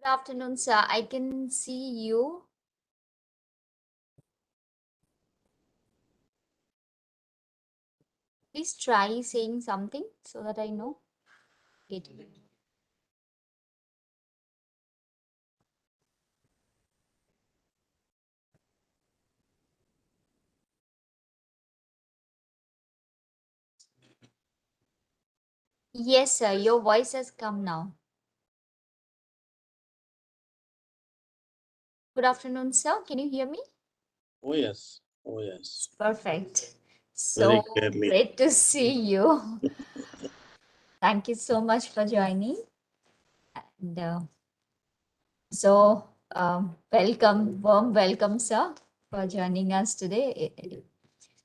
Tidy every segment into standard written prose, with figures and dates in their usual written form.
Afternoon, sir. I can see you. Please try saying something so that I know. Get it. Yes, sir. Your voice has come now. Good afternoon, sir. Can you hear me? Oh, yes. Oh, yes. Perfect. Very So clearly. great to see you. Thank you so much for joining. And welcome, warm welcome, sir, for joining us today.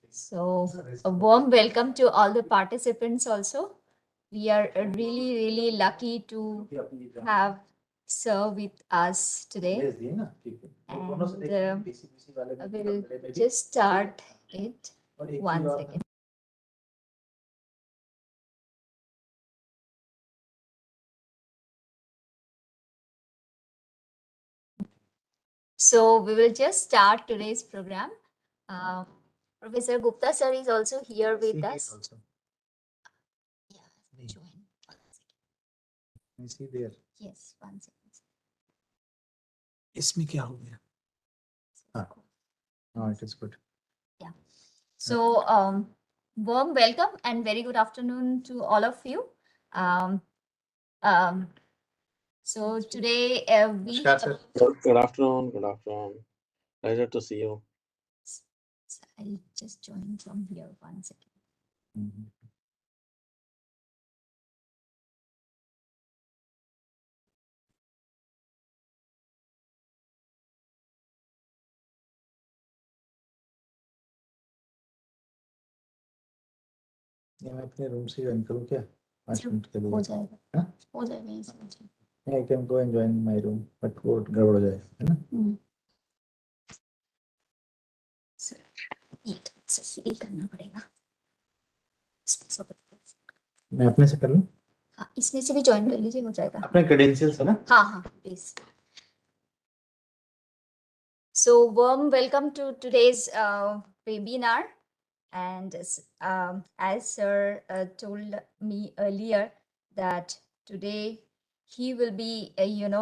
So, a warm welcome to all the participants also. We are really, really lucky to have Sir with us today. And I will just start it. One second. So we will just start today's program. Uh, Professor Gupta sir is also here with us. Yeah, join. I see there. Yes, one second. इसमें क्या हो गया? No, it is good. Yeah. So, warm welcome and very good afternoon to all of you. Um, um, so today we Namaskar, sir. Good afternoon. Good afternoon. Pleasure to see you. I'll just join from here. One second. Mhm. ये मैं अपने room से join करूँ क्या? 5 minute के लिए हो जाएगा हाँ? हो जाएगा ये समझ I can go and join my room, but वो गड़बड़ हो जाएगा, है ना? ये करना पड़ेगा मैं अपने से कर लूँ? हाँ इसमें से भी ज्वाइन कर लीजिए हो जाएगा अपने credentials है ना? हाँ हाँ please So warm welcome to today's webinar. And as sir told me earlier that today he will be,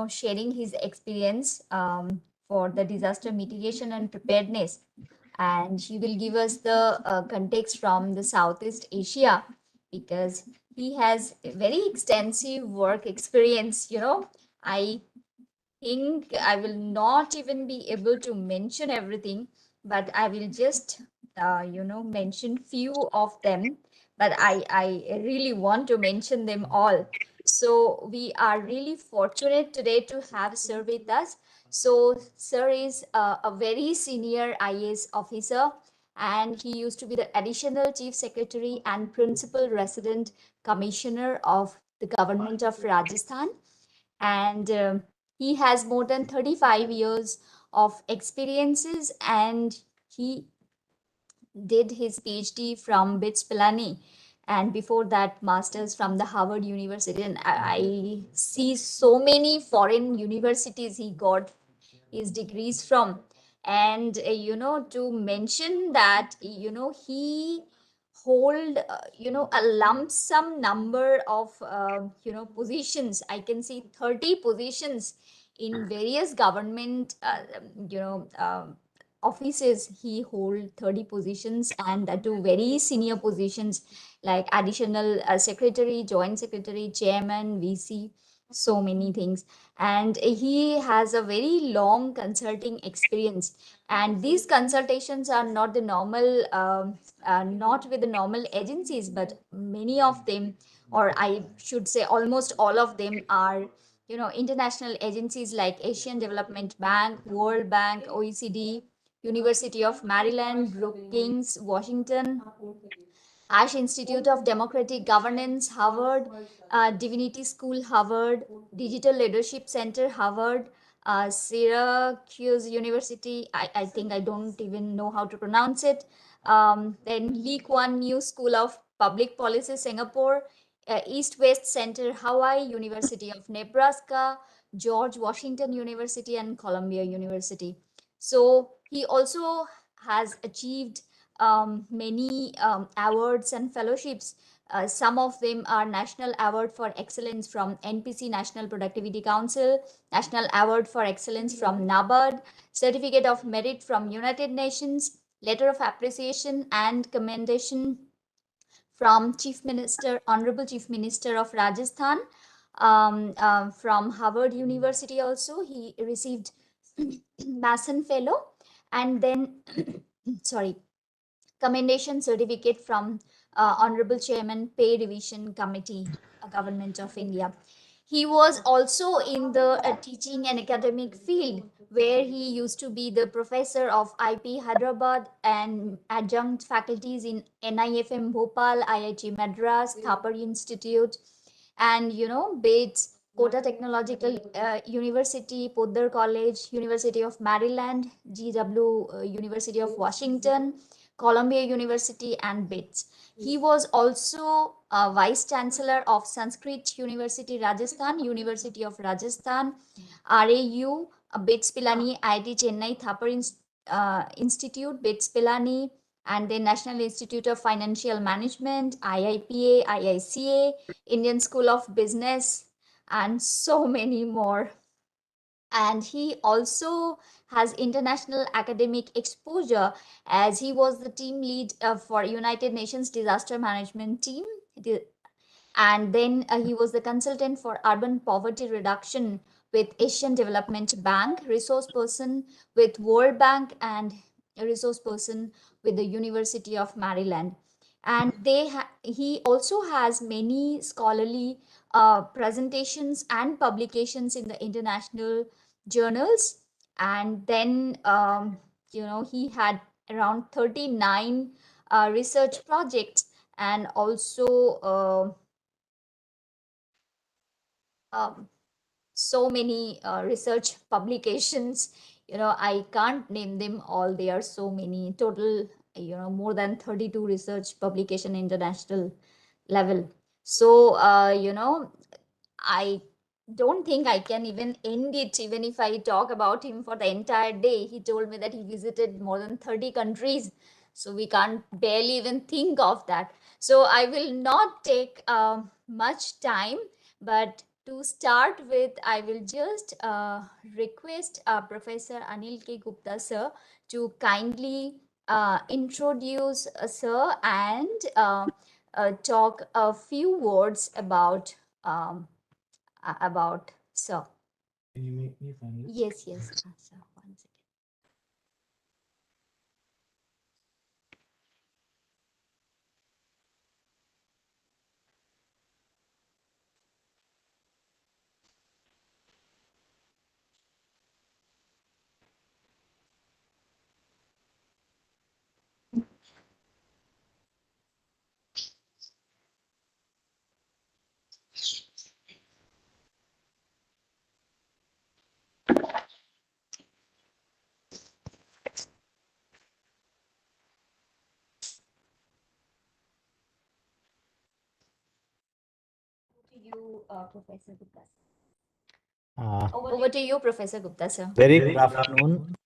sharing his experience for the disaster mitigation and preparedness. And he will give us the context from the Southeast Asia because he has a very extensive work experience. I think I will not even be able to mention everything, but I will just, mention few of them. But I really want to mention them all. So we are really fortunate today to have Sir with us. So Sir is a very senior IAS officer, and he used to be the additional chief secretary and principal resident commissioner of the government of Rajasthan. And he has more than 35 years of experiences, and he did his PhD from BITS Pilani, and before that masters from the Harvard University. And I see so many foreign universities he got his degrees from. And to mention that he hold a lump sum number of positions. I can see 30 positions in various government offices. He hold 30 positions, and that to very senior positions like additional secretary, joint secretary, chairman, VC, so many things. And he has a very long consulting experience, and these consultations are not the normal not with the normal agencies, but many of them, or I should say almost all of them, are international agencies like Asian Development Bank, World Bank, OECD, University of Maryland, Brookings, Washington, Ash Institute of Democratic Governance, Harvard, Divinity School, Harvard, Digital Leadership Center, Harvard, Syracuse University. I think I don't even know how to pronounce it. Then Lee Kuan Yew School of Public Policy, Singapore, East West Center, Hawaii, University of Nebraska, George Washington University, and Columbia University. So he also has achieved many awards and fellowships. Some of them are National Award for Excellence from NPC, National Productivity Council, National Award for Excellence from NABARD, Certificate of Merit from United Nations, Letter of Appreciation and Commendation from Chief Minister, Honorable Chief Minister of Rajasthan, from Harvard University also. He received Mason Fellow, and then, sorry, commendation certificate from Honorable Chairman Pay Revision Committee, Government of India. He was also in the teaching and academic field, where he used to be the professor of IP Hyderabad and adjunct faculties in NIFM Bhopal, IIT Madras, Thapar Institute, and Bates, Kota Technological University, Poddar College, University of Maryland, GW University of Washington, Columbia University, and Bates. He was also Vice Chancellor of Sanskrit University, Rajasthan, University of Rajasthan, RAU, Bates Pilani, IIT Chennai, Thapar Institute, Bates Pilani, and then National Institute of Financial Management, IIPA, IICA, Indian School of Business, and so many more. And he also has international academic exposure, as he was the team lead for United Nations Disaster Management Team, and then he was the consultant for urban poverty reduction with Asian Development Bank, resource person with World Bank, and a resource person with the University of Maryland. And he also has many scholarly presentations and publications in the international journals. And then he had around 39 research projects, and also um, so many research publications. I can't name them all. There are so many total, more than 32 research publication international level. So I don't think I can even end it, even if I talk about him for the entire day. He told me that he visited more than 30 countries. So we can't barely even think of that. So I will not take much time, but to start with, I will just request Professor Anil K. Gupta sir to kindly introduce sir, and talk a few words about sir. Can you make me finalist? Yes, yes, sir. One second. To you, Professor Gupta. Over to you, Professor Gupta sir. Very good afternoon,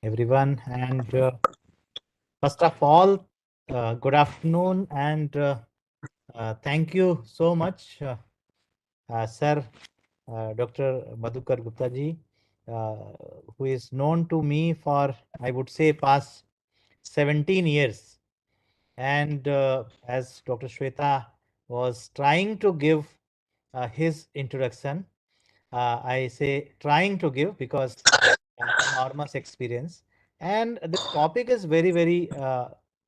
everyone. And first of all, good afternoon, and thank you so much, Sir Dr. Madhukar Gupta ji, uh, who is known to me for, I would say, past 17 years. And as Dr. Shweta was trying to give his introduction, I say trying to give because enormous experience. And this topic is very, very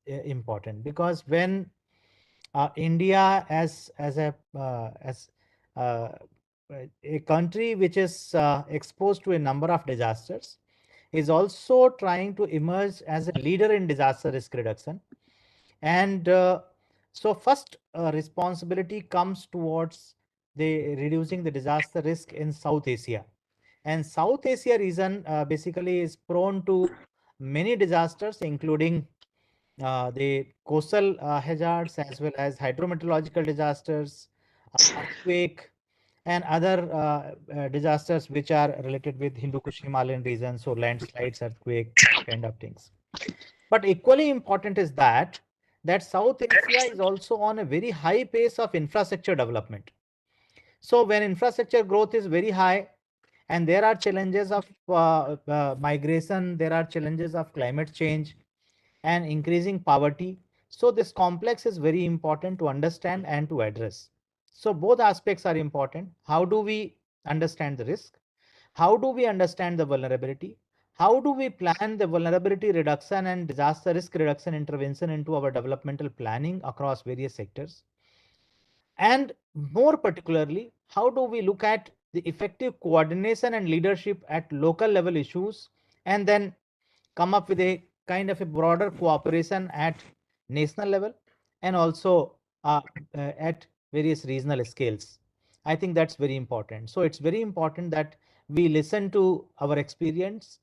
important, because when India as uh, a country which is exposed to a number of disasters, is also trying to emerge as a leader in disaster risk reduction. And so first responsibility comes towards the reducing the disaster risk in South Asia. And South Asia region basically is prone to many disasters, including the coastal hazards, as well as hydrometeorological disasters, earthquake, and other disasters which are related with Hindu Kush Himalayan region, so landslides, earthquake, kind of things. But equally important is that South Asia is also on a very high pace of infrastructure development. So when infrastructure growth is very high, and there are challenges of migration, there are challenges of climate change and increasing poverty. So this complex is very important to understand and to address. So both aspects are important. How do we understand the risk? How do we understand the vulnerability? How do we plan the vulnerability reduction and disaster risk reduction intervention into our developmental planning across various sectors? And more particularly, how do we look at the effective coordination and leadership at local level issues, and then come up with a kind of a broader cooperation at national level, and also at various regional scales? I think that's very important. So it's very important that we listen to our experienced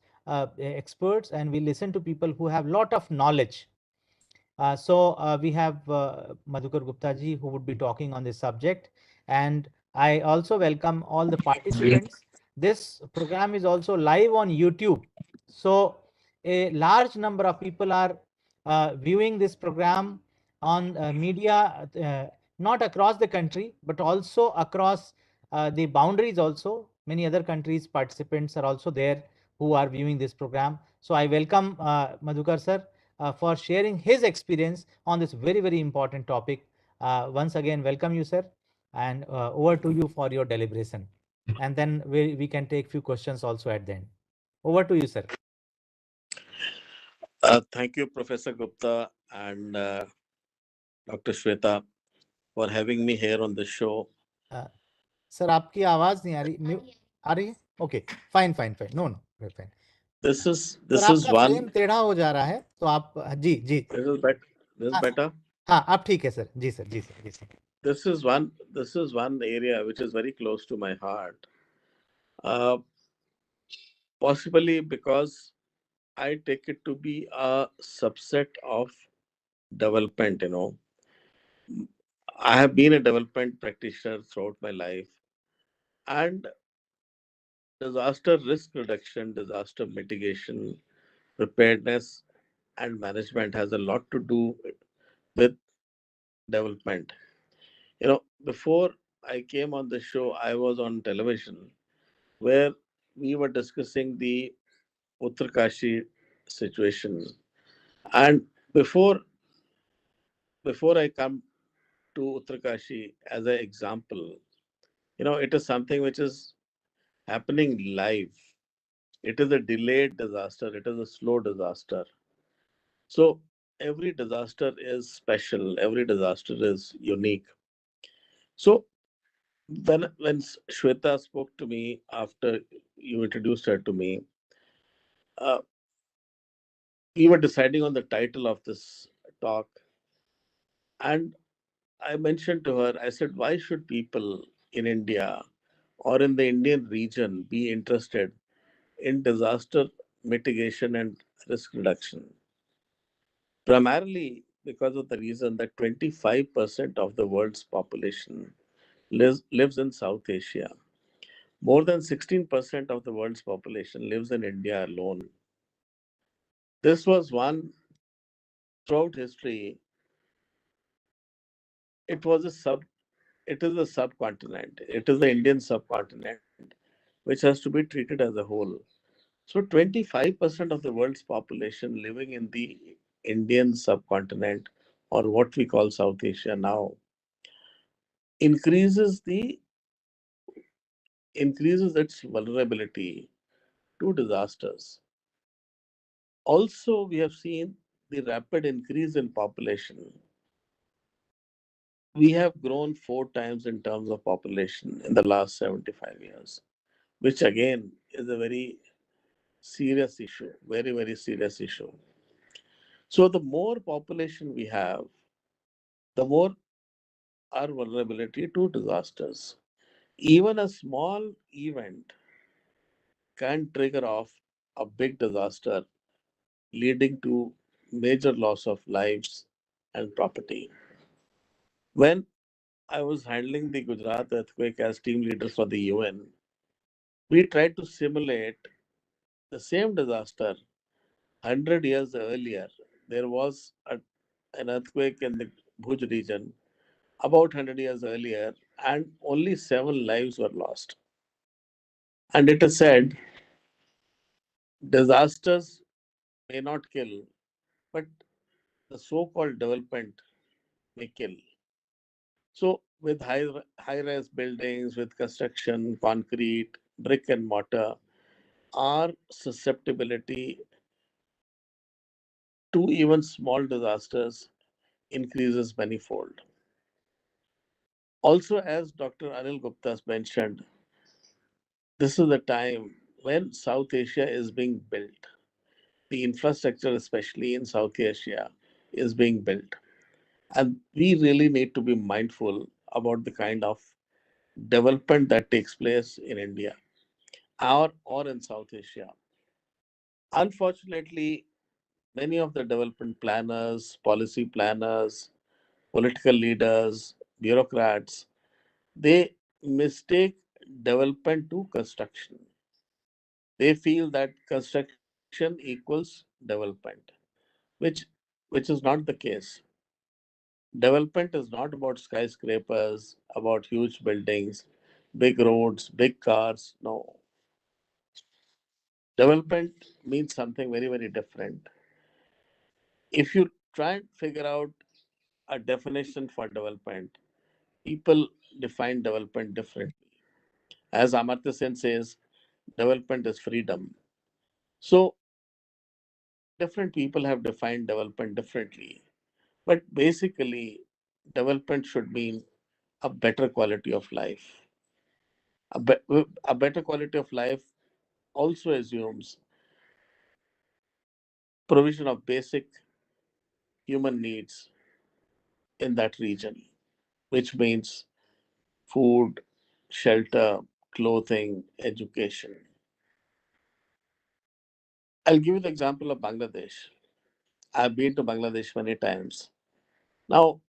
experts, and we listen to people who have lot of knowledge. So we have Madhukar Gupta ji who would be talking on this subject, and I also welcome all the participants. This program is also live on YouTube, so a large number of people are viewing this program on media, not across the country, but also across the boundaries. Also, many other countries participants are also there who are viewing this program. So I welcome Madhukar sir for sharing his experience on this very, very important topic. Once again, welcome you, sir, and over to you for your deliberation. And then we can take few questions also at the end. Over to you, sir. Thank you, Professor Gupta and Dr. Shweta, for having me here on the show. Sir आपकी आवाज नहीं आ रही, आ रही है? Okay, fine fine fine, no no, fine. This is sir आपका one. Frame टेढ़ा हो जा रहा है, तो आप जी जी. This is better. This is better. हाँ, आप ठीक है सर. जी सर, जी सर, जी sir. This is one area which is very close to my heart. Uh, Possibly because I take it to be a subset of development. I have been a development practitioner throughout my life, and disaster risk reduction, disaster mitigation, preparedness, and management has a lot to do with development. Before I came on the show, I was on television where we were discussing the Uttarkashi situation. And before I come to Uttarkashi as an example, it is something which is happening live. It is a delayed disaster. It is a slow disaster. So every disaster is special. Every disaster is unique. So when Shweta spoke to me after you introduced her to me, uh, we were deciding on the title of this talk, and I mentioned to her, I said, why should people in India or in the Indian region be interested in disaster mitigation and risk reduction? Primarily because of the reason that 25% of the world's population lives in South Asia. More than 16% of the world's population lives in India alone. This was one throughout history. It was a sub. It is a subcontinent. It is the Indian subcontinent, which has to be treated as a whole. So 25% of the world's population living in the Indian subcontinent, or what we call South Asia now, increases its vulnerability to disasters. Also, we have seen the rapid increase in population. We have grown 4 times in terms of population in the last 75 years, which again is a very serious issue, very, very serious issue. So, the more population we have, the more our vulnerability to disasters. Even a small event can trigger off a big disaster, leading to major loss of lives and property. When I was handling the Gujarat earthquake as team leader for the UN, we tried to simulate the same disaster 100 years earlier. There was an earthquake in the Bhuj region about 100 years earlier, and only 7 lives were lost. And it is said disasters may not kill, but the so called development may kill. So, with high rise buildings, with construction, concrete, brick and mortar, our susceptibility to even small disasters increases manifold. Also, as Dr. Anil Gupta has mentioned, this is the time when South Asia is being built. The infrastructure, especially in South Asia, is being built. And we really need to be mindful about the kind of development that takes place in India or in South Asia. Unfortunately, many of the development planners, policy planners, political leaders, bureaucrats, they mistake development to construction. They feel that construction equals development, which which is not the case. Development is not about skyscrapers, about huge buildings, big roads, big cars. No. Development means something very, very different. If you try and figure out a definition for development, people define development differently. As Amartya Sen says, development is freedom. So different people have defined development differently. But basically, development should mean a better quality of life. A better quality of life also assumes provision of basic human needs in that region, which means food, shelter, clothing, education. I'll give you the example of Bangladesh. I've been to Bangladesh many times. Now,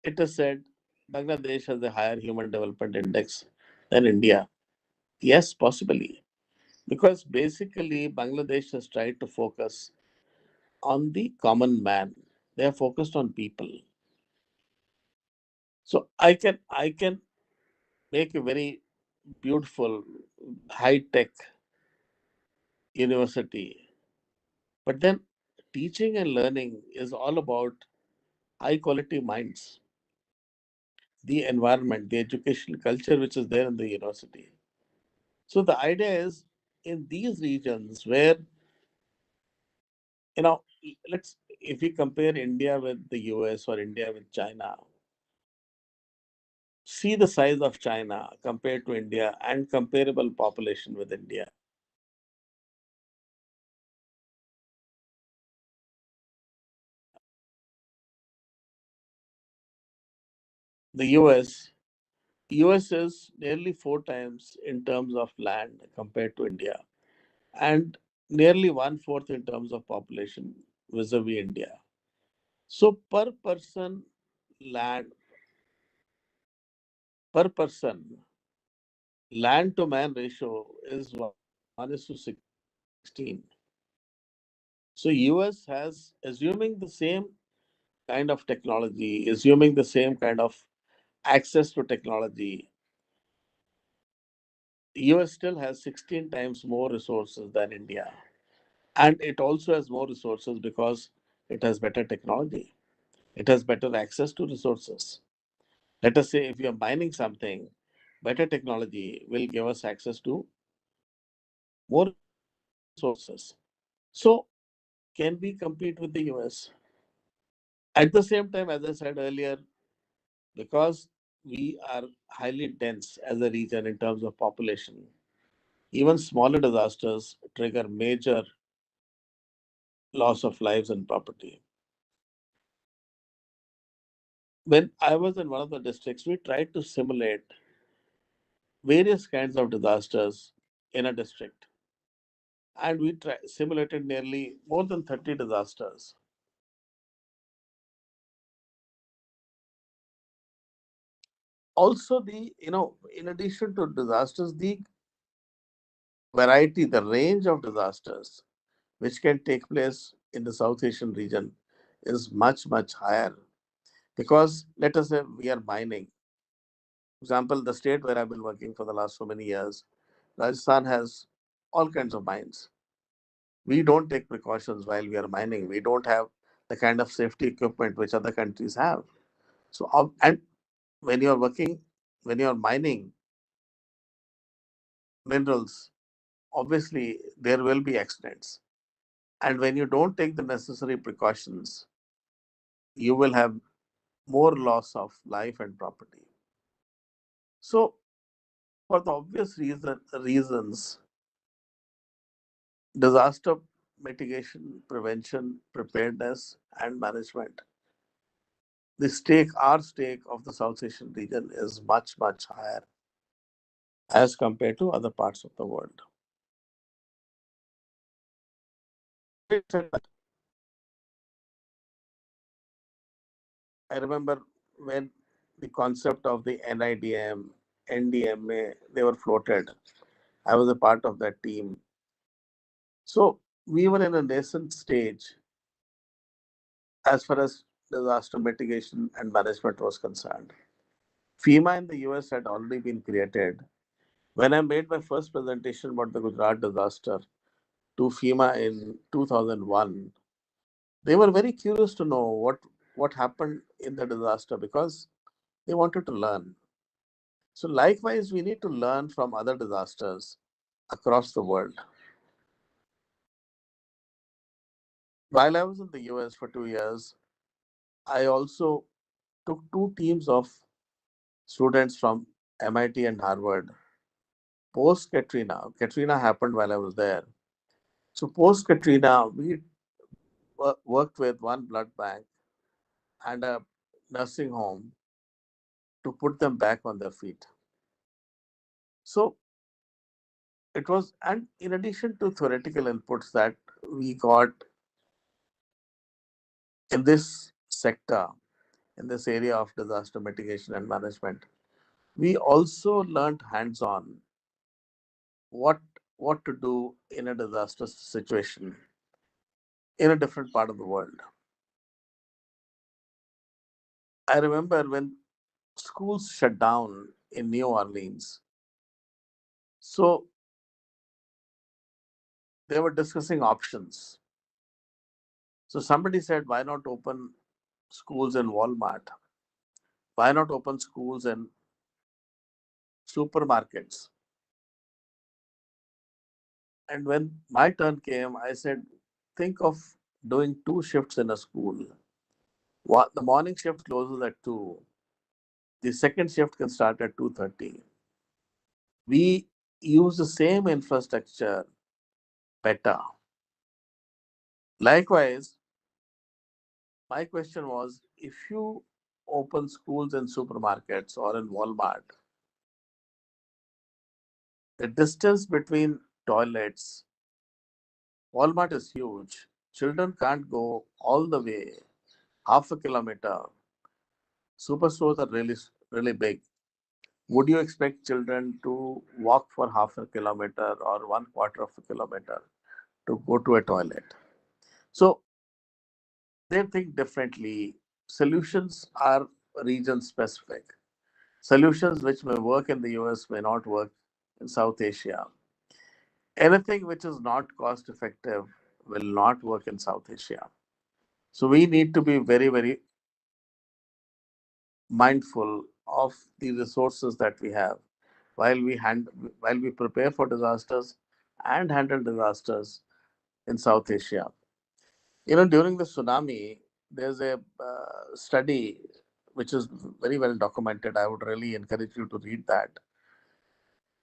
it is said Bangladesh has a higher human development index than India. Yes, possibly. Because basically, Bangladesh has tried to focus on the common man. They are focused on people. So I can make a very beautiful high tech university, but then teaching and learning is all about high quality minds, the environment, the educational culture which is there in the university. So the idea is in these regions where you know let's if we compare India with the US or India with China, see the size of China compared to India and comparable population with India. The US is nearly 4 times in terms of land compared to India, and nearly one-fourth in terms of population vis-a-vis India. So land per person, land to man ratio is 1:16. So US has, assuming the same kind of technology, assuming the same kind of access to technology, US still has 16 times more resources than India. And it also has more resources because it has better technology. It has better access to resources. Let us say if you are mining something, better technology will give us access to more resources. So can we compete with the US? At the same time, as I said earlier, because we are highly dense as a region in terms of population, even smaller disasters trigger major loss of lives and property. When I was in one of the districts, we tried to simulate various kinds of disasters in a district. And we simulated nearly more than 30 disasters. Also, in addition to disasters, the variety, the range of disasters which can take place in the South Asian region is much, much higher. Because let us say we are mining. For example, the state where I've been working for the last so many years, Rajasthan has all kinds of mines. We don't take precautions while we are mining. We don't have the kind of safety equipment which other countries have. So, and when you're working, when you're mining minerals, obviously there will be accidents. And when you don't take the necessary precautions, you will have more loss of life and property. So, for the obvious reasons, disaster mitigation, prevention, preparedness, and management, our stake of the South Asian region is much, much higher as compared to other parts of the world. Having said that, I remember when the concept of the NIDM, NDMA, they were floated. I was a part of that team. So we were in a nascent stage as far as disaster mitigation and management was concerned. FEMA in the US had already been created. When I made my first presentation about the Gujarat disaster to FEMA in 2001, they were very curious to know what happened in the disaster because they wanted to learn. So, likewise, we need to learn from other disasters across the world. While I was in the US for 2 years, I also took two teams of students from MIT and Harvard. Post Katrina, Katrina happened while I was there. So, post Katrina, we worked with one blood bank and a nursing home to put them back on their feet. So, it was, and in addition to theoretical inputs that we got in this sector, in this area of disaster mitigation and management, we also learned hands-on what what to do in a disaster situation in a different part of the world. I remember when schools shut down in New Orleans. So they were discussing options. So somebody said, why not open schools in Walmart? Why not open schools in supermarkets? And when my turn came, I said, think of doing two shifts in a school. The morning shift closes at 2. The second shift can start at 2:30. We use the same infrastructure better. Likewise, my question was, if you open schools in supermarkets or in Walmart, the distance between toilets, Walmart is huge. Children can't go all the way half a kilometer. Superstores are really big. Would you expect children to walk for half a kilometer or one quarter of a kilometer to go to a toilet? So they think differently. Solutions are region specific. Solutions which may work in the US may not work in South Asia. Anything which is not cost effective will not work in South Asia. So we need to be very, very mindful of the resources that we have while we prepare for disasters and handle disasters in South Asia. During the tsunami, there's a study which is very well documented. I would really encourage you to read that.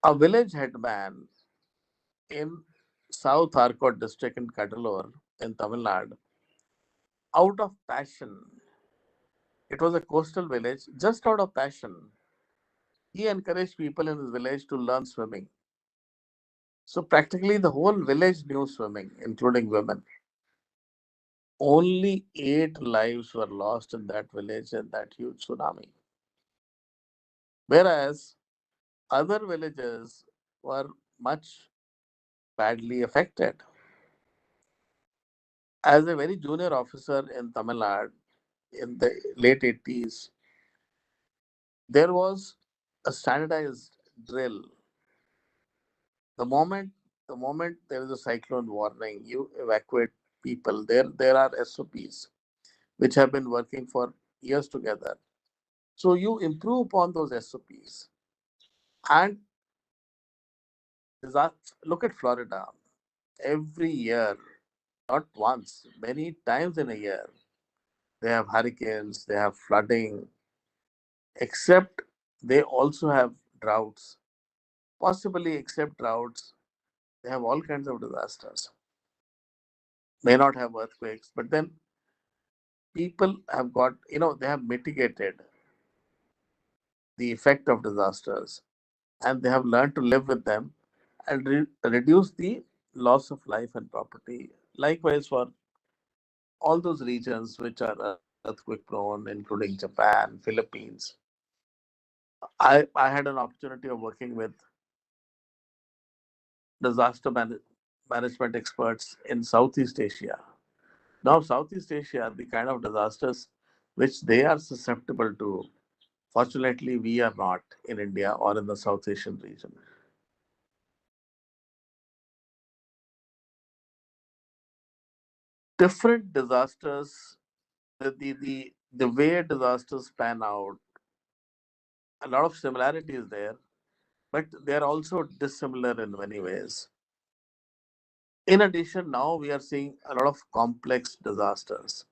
A village headman in South Arcot district in Kadalur in Tamil Nadu, out of passion, it was a coastal village, just out of passion, he encouraged people in his village to learn swimming. So practically the whole village knew swimming, including women. Only 8 lives were lost in that village in that huge tsunami. whereas other villages were much badly affected. As a very junior officer in Tamil Nadu in the late 80s, there was a standardized drill. The moment the moment there is a cyclone warning, you evacuate people. There are SOPs which have been working for years together. So you improve upon those SOPs. And look at Florida. Every year, not once, many times in a year, they have hurricanes, they have flooding, except they also have droughts. Possibly, except droughts, they have all kinds of disasters. May not have earthquakes, but then people have got, they have mitigated the effect of disasters and they have learned to live with them and reduce the loss of life and property. Likewise, for all those regions which are earthquake prone, including Japan, Philippines, I had an opportunity of working with disaster management experts in Southeast Asia. Now, Southeast Asia, the kind of disasters which they are susceptible to, fortunately, we are not in India or in the South Asian region. Different disasters, the way disasters pan out, a lot of similarity is there, but they are also dissimilar in many ways. In addition, now we are seeing a lot of complex disasters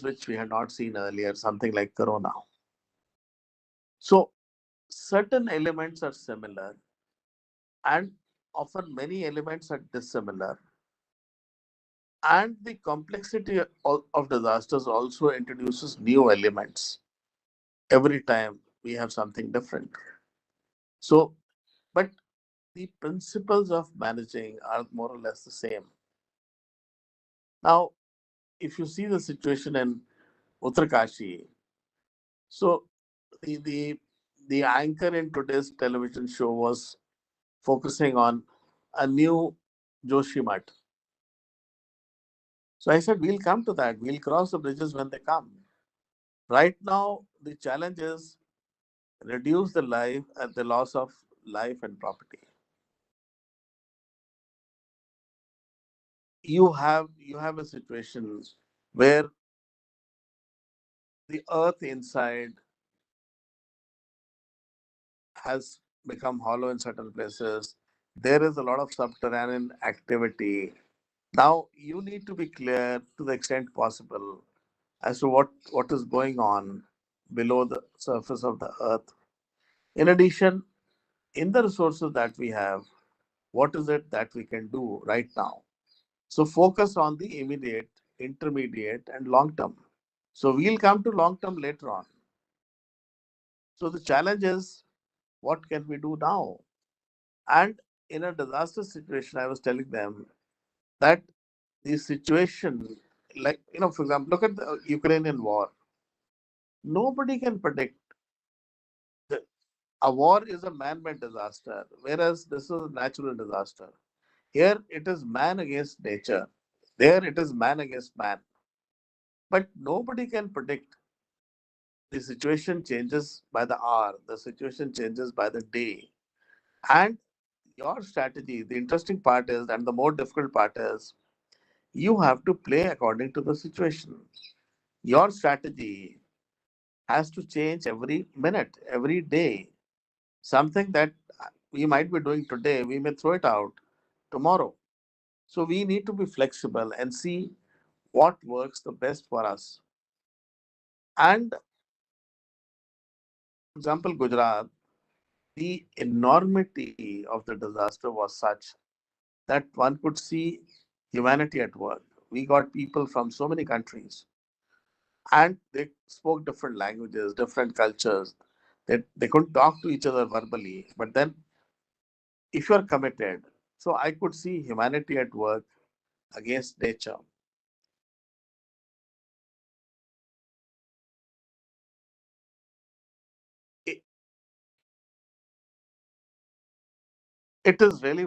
which we had not seen earlier, something like Corona. So, certain elements are similar, and often many elements are dissimilar. And the complexity of disasters also introduces new elements every time we have something different. So, but the principles of managing are more or less the same. Now, if you see the situation in Uttarkashi, so the the the anchor in today's television show was focusing on a new Joshimat. So I said, we'll come to that. We'll cross the bridges when they come. Right now, the challenge is reduce the loss of life and property. You have a situation where the earth inside has become hollow in certain places. There is a lot of subterranean activity. Now you need to be clear to the extent possible as to what is going on below the surface of the earth. In addition, in the resources that we have, what is it that we can do right now? So focus on the immediate, intermediate, and long term. So we'll come to long term later on. So the challenge is what can we do now? And in a disaster situation, I was telling them that the situation, like, for example, look at the Ukrainian war. Nobody can predict. The, a war is a man made disaster, whereas this is a natural disaster. Here it is man against nature. There it is man against man. But nobody can predict. The situation changes by the hour, the situation changes by the day. And your strategy, the interesting part is, and the more difficult part is, you have to play according to the situation. Your strategy has to change every minute, every day. Something that we might be doing today, we may throw it out tomorrow. So we need to be flexible and see what works the best for us. And for example, Gujarat, the enormity of the disaster was such that one could see humanity at work. We got people from so many countries and they spoke different languages, different cultures. They couldn't talk to each other verbally. But then, if you're committed, so I could see humanity at work against nature. it is really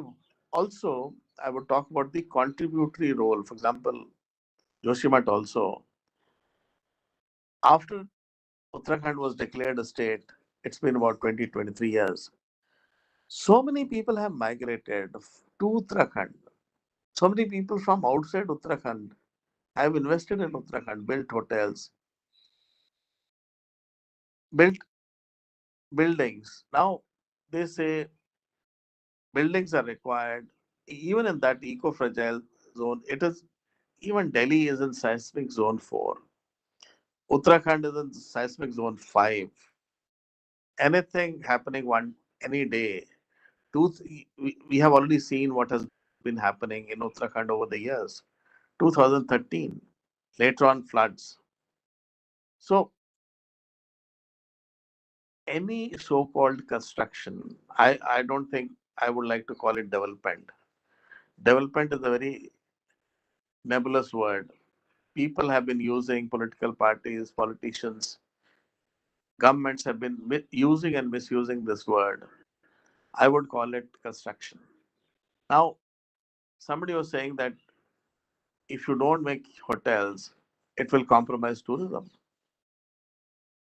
also, I would talk about the contributory role. For example, Joshimat also, after Uttarakhand was declared a state, it's been about 20, 23 years. So many people have migrated to Uttarakhand. So many people from outside Uttarakhand have invested in Uttarakhand, built hotels, built buildings. Now they say buildings are required. Even in that eco-fragile zone, it is, even Delhi is in seismic zone 4. Uttarakhand is in seismic zone 5. Anything happening any day. We have already seen what has been happening in Uttarakhand over the years. 2013, later on floods. So any so-called construction, I don't think I would like to call it development. Development is a very nebulous word. People have been using, political parties, politicians, governments have been using and misusing this word. I would call it construction. Now, somebody was saying that if you don't make hotels, it will compromise tourism.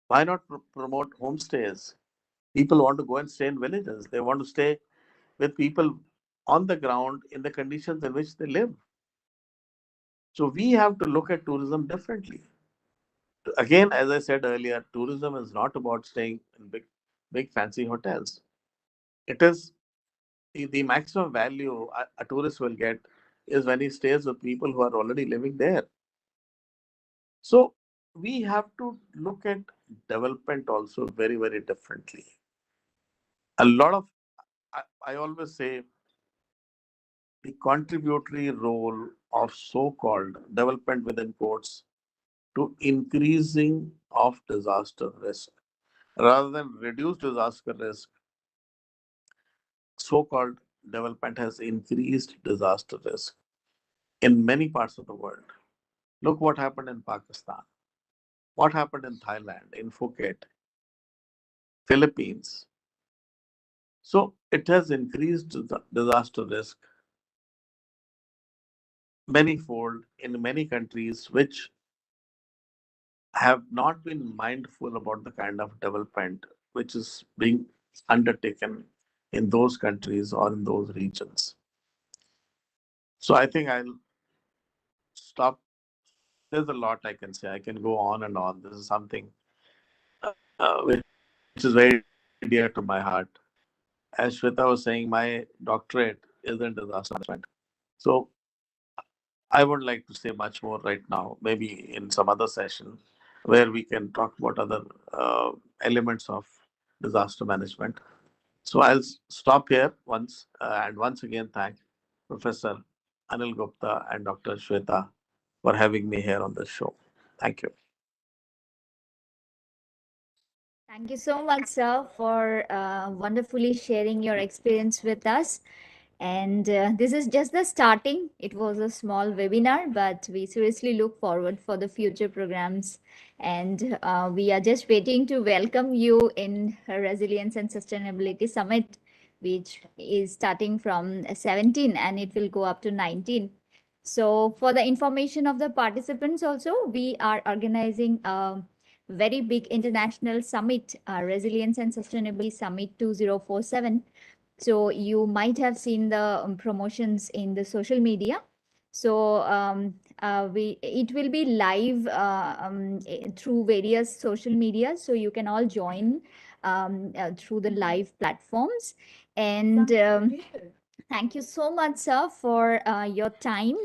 Why not promote homestays? People want to go and stay in villages. They want to stay with people on the ground in the conditions in which they live. So we have to look at tourism differently. Again, as I said earlier, tourism is not about staying in big fancy hotels. It is the maximum value a tourist will get is when he stays with people who are already living there. So we have to look at development also very, very differently. A lot of, I always say, the contributory role of so-called development within quotes to increasing of disaster risk rather than reduce disaster risk. So-called development has increased disaster risk in many parts of the world. Look what happened in Pakistan, what happened in Thailand, in Phuket, Philippines. So it has increased the disaster risk manyfold in many countries which have not been mindful about the kind of development which is being undertaken in those countries or in those regions. So I think I'll stop. There's a lot I can say. I can go on and on. This is something which is very dear to my heart. As Shweta was saying, my doctorate is in disaster management. So I would like to say much more right now, maybe in some other session where we can talk about other elements of disaster management. So I'll stop here once and once again thank Professor Anil Gupta and Dr. Shweta for having me here on this show. Thank you. Thank you so much, sir, for wonderfully sharing your experience with us. And this is just the starting. It was a small webinar, but we seriously look forward for the future programs. And we are just waiting to welcome you in Resilience and Sustainability Summit, which is starting from 17 and it will go up to 19. So for the information of the participants also, we are organizing a very big international summit, Resilience and Sustainability Summit 2047. So you might have seen the promotions in the social media. So it will be live through various social media. So you can all join through the live platforms. And thank you so much, sir, for your time.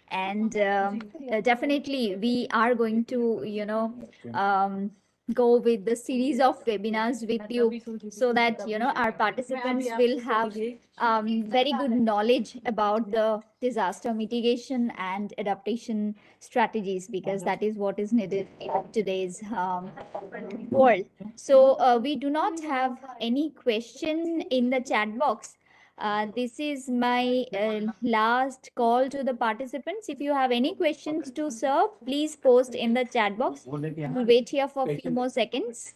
And definitely, we are going to, go with the series of webinars with you so that, our participants will have very good knowledge about the disaster mitigation and adaptation strategies, because that is what is needed in today's world. So we do not have any question in the chat box. This is my last call to the participants. If you have any questions to serve, please post in the chat box. We'll wait here for a few more seconds.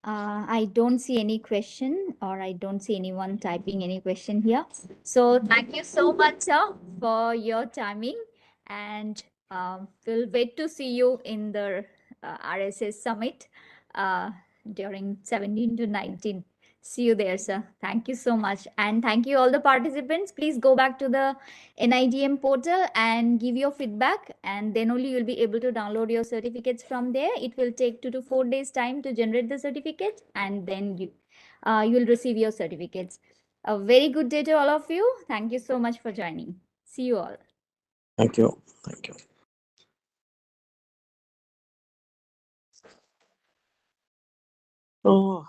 I don't see any question, or I don't see anyone typing any question here. So thank you so much, sir, for your timing, and we'll wait to see you in the RSS summit during 17 to 19. See you there, sir. Thank you so much. And thank you all the participants. Please go back to the NIDM portal and give your feedback, and then only you'll be able to download your certificates from there. It will take 2 to 4 days time to generate the certificates, and then you'll receive your certificates. A very good day to all of you. Thank you so much for joining. See you all. Thank you. Thank you. Oh.